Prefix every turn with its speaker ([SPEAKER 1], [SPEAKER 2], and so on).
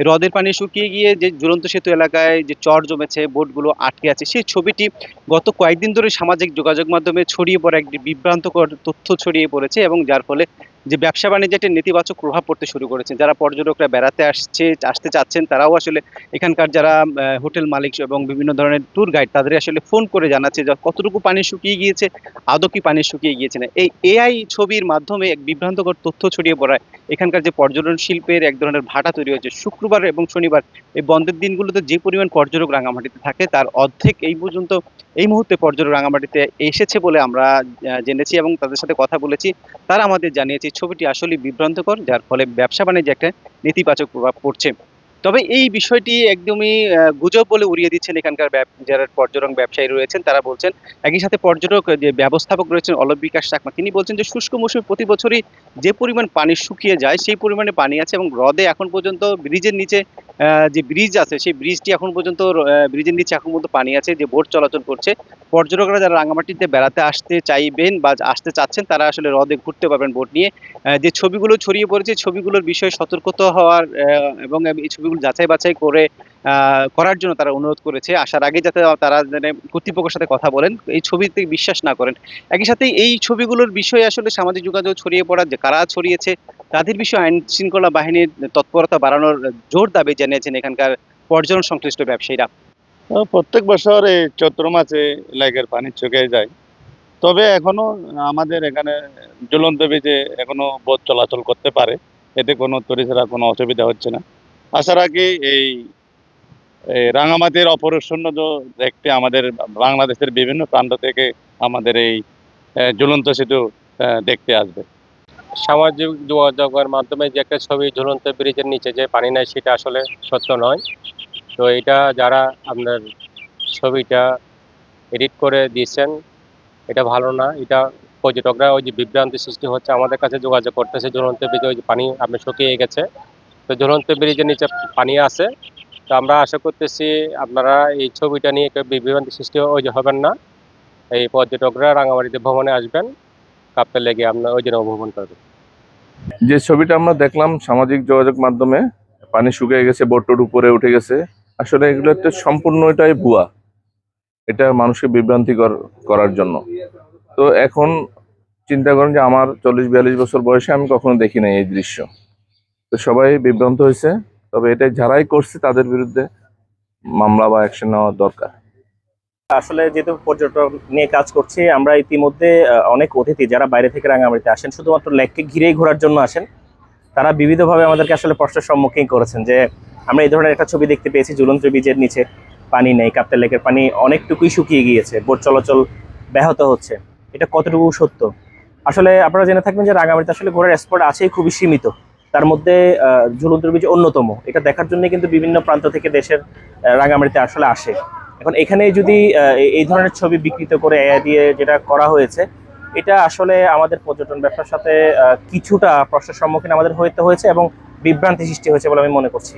[SPEAKER 1] হ্রদের পানি শুকিয়ে গিয়ে যে ঝুলন্ত সেতু এলাকায় যে চর জমেছে, বোটগুলো আটকে আছে, সেই ছবিটি গত কয়েকদিন ধরে সামাজিক যোগাযোগ মাধ্যমে ছড়িয়ে পড়া একটি বিভ্রান্তকর তথ্য ছড়িয়ে পড়েছে এবং যার ফলে যে ব্যবসা বাণিজ্যে একটা নেতিবাচক প্রভাব পড়তে শুরু করেছে। যারা পর্যটকরা বেড়াতে আসতে চাচ্ছেন তারাও আসলে এখানকার যারা হোটেল মালিক এবং বিভিন্ন ধরনের ট্যুর গাইড তাদের আসলে ফোন করে জানাচ্ছে যে কতটুকু পানি শুকিয়ে গিয়েছে, আদৌ কি পানি শুকিয়ে গিয়েছে না। এই এআই ছবির মাধ্যমে এক বিভ্রান্তকর তথ্য ছড়িয়ে পড়ায় এখানকার যে পর্যটন শিল্পের এক ধরনের ভাটা তৈরি হয়েছে। শুক্রবার এবং শনিবার এই বন্ধের দিনগুলোতে যে পরিমাণ পর্যটক রাঙামাটিতে থাকে তার অর্ধেক এই পর্যন্ত এই মুহূর্তে পর্যটক রাঙামাটিতে এসেছে বলে আমরা জেনেছি এবং তাদের সাথে কথা বলেছি। তারা আমাদের জানিয়েছে ছবিটি আসলেই বিভ্রান্তকর, যার ফলে ব্যবসা বাণিজ্যে একটা নেতিবাচক প্রভাব পড়ছে। তবে এই বিষয়টি একদমই গুজব বলে উড়িয়ে দিচ্ছেন এখানকার যারা পর্যটন ব্যবসায়ী রয়েছেন তারা বলছেন। একই সাথে পর্যটক যে ব্যবস্থাপক রয়েছেন অলক বিকাশ চাকমা তিনি বলছেন যে শুষ্ক মৌসুমে প্রতি বছরই যে পরিমাণ পানি শুকিয়ে যায় সেই পরিমাণে পানি আছে এবং হ্রদে এখন পর্যন্ত ব্রিজের নিচে যে ব্রিজ আছে সেই ব্রিজটি এখন পর্যন্ত ব্রিজের নিচে এখন পর্যন্ত পানি আছে, যে বোট চলাচল করছে। পর্যটকরা যারা রাঙামাটিতে বেড়াতে আসতে চাইবেন বা আসতে চাচ্ছেন তারা আসলে হ্রদে ঘুরতে পারবেন বোট নিয়ে। যে ছবিগুলো ছড়িয়ে পড়েছে ছবিগুলোর বিষয়ে সতর্কতা হওয়ার এবং এই ছবিগুলো যাচাই বাছাই করে করার জন্য তারা অনুরোধ করেছে। আসার আগে যাতে তারা মানে কর্তৃপক্ষের সাথে কথা বলেন, এই ছবিতে বিশ্বাস না করেন। একই সাথে এই ছবিগুলোর বিষয়ে আসলে সামাজিক যোগাযোগ ছড়িয়ে পড়া যে কারা ছড়িয়েছে তাদের বিষয়ে আইন শৃঙ্খলা বাহিনীর তৎপরতা বাড়ানোর জোর দাবি জানিয়েছেন এখানকার পর্যটন সংশ্লিষ্ট ব্যবসায়ীরা।
[SPEAKER 2] প্রত্যেক বছর এই চৈত্র মাসে লেকের পানি শুকিয়ে যায়। তবে এখনো আমাদের এখানে ঝুলন্ত ব্রিজে এখনো বোট চলাচল করতে পারে, এতে কোনো টুরিস্টরা কোনো অসুবিধা হচ্ছে না। আশা রাখি এই রাঙামাটির অপরূপ সৌন্দর্য দেখতে আমাদের বাংলাদেশের বিভিন্ন প্রান্ত থেকে আমাদের এই ঝুলন্ত সেতু দেখতে আসবে।
[SPEAKER 3] সামাজিক যোগাযোগের মাধ্যমে যে একটা ছবি ঝুলন্ত ব্রিজের নিচে যে পানি নেয় সেটা আসলে সত্য নয়। তো এটা যারা আপনার ছবিটা এডিট করে দিয়েছেন এটা ভালো না। এটা পর্যটকরা ওই যে বিভ্রান্তি সৃষ্টি হচ্ছে, আমাদের কাছে যোগাযোগ করতেছে ঝুলন্ত ব্রিজে ওই যে পানি আপনার শুকিয়ে গেছে, তো ঝুলন্ত ব্রিজের নিচে পানি আছে। তো আমরা আশা করতেছি আপনারা এই ছবিটা নিয়ে কেউ বিভ্রান্তি সৃষ্টি ওই যে হবেন না। এই পর্যটকরা রাঙামাটিতে ভ্রমণে আসবেন, কাপ্তে লেগে আপনার ওই জন্য ভ্রমণ করবেন।
[SPEAKER 4] যে ছবিটা আমরা দেখলাম সামাজিক যোগাযোগ মাধ্যমে, পানি শুকিয়ে গেছে, বোট উপরে উঠে গেছে, আসলে এগুলো একটা সম্পূর্ণটাই ভুয়া। এটা মানুষকে বিভ্রান্তিকর করার জন্য। তো এখন চিন্তা করেন যে আমার 40-42 বছর বয়সে আমি কখনো দেখি নাই এই দৃশ্য। তো সবাই বিভ্রান্ত হয়েছে। তবে এটা যারাই করছে তাদের বিরুদ্ধে মামলা বা অ্যাকশন নেওয়া দরকার।
[SPEAKER 5] আসলে যেহেতু পর্যটন নিয়ে কাজ করছি আমরা, ইতিমধ্যে অনেক অতিথি যারা বাইরে থেকে রাঙামাটিতে আসেন শুধুমাত্র লেককে ঘিরেই ঘোরার জন্য আসেন, তারা বিবিধভাবে আমাদেরকে আসলে প্রশ্নের সম্মুখীন করেছেন যে আমরা এই ধরনের একটা ছবি দেখতে পেয়েছি, ঝুলন্ত ব্রিজের নিচে পানি নেই, কাপ্তাই লেকের পানি অনেকটুকুই শুকিয়ে গিয়েছে, বোট চলাচল ব্যাহত হচ্ছে। এটা কতটুকু সত্য? আসলে আপনারা জেনে থাকবেন যে রাঙামাটিতে আসলে ঘোরার স্পট আছেই খুবই সীমিত, তার মধ্যে ঝুলন্ত ব্রিজ অন্যতম। এটা দেখার জন্য কিন্তু বিভিন্ন প্রান্ত থেকে দেশের রাঙামাটিতে আসলে আসে। এখন এখানে যদি এই ধরনের ছবি বিকৃত করে এআই দিয়ে যেটা করা হয়েছে, এটা আসলে আমাদের পর্যটন ব্যবসার সাথে কিছুটা প্রশ্নের সম্মুখীন আমাদের হতে হয়েছে এবং বিভ্রান্তি সৃষ্টি হয়েছে বলে আমি মনে করছি।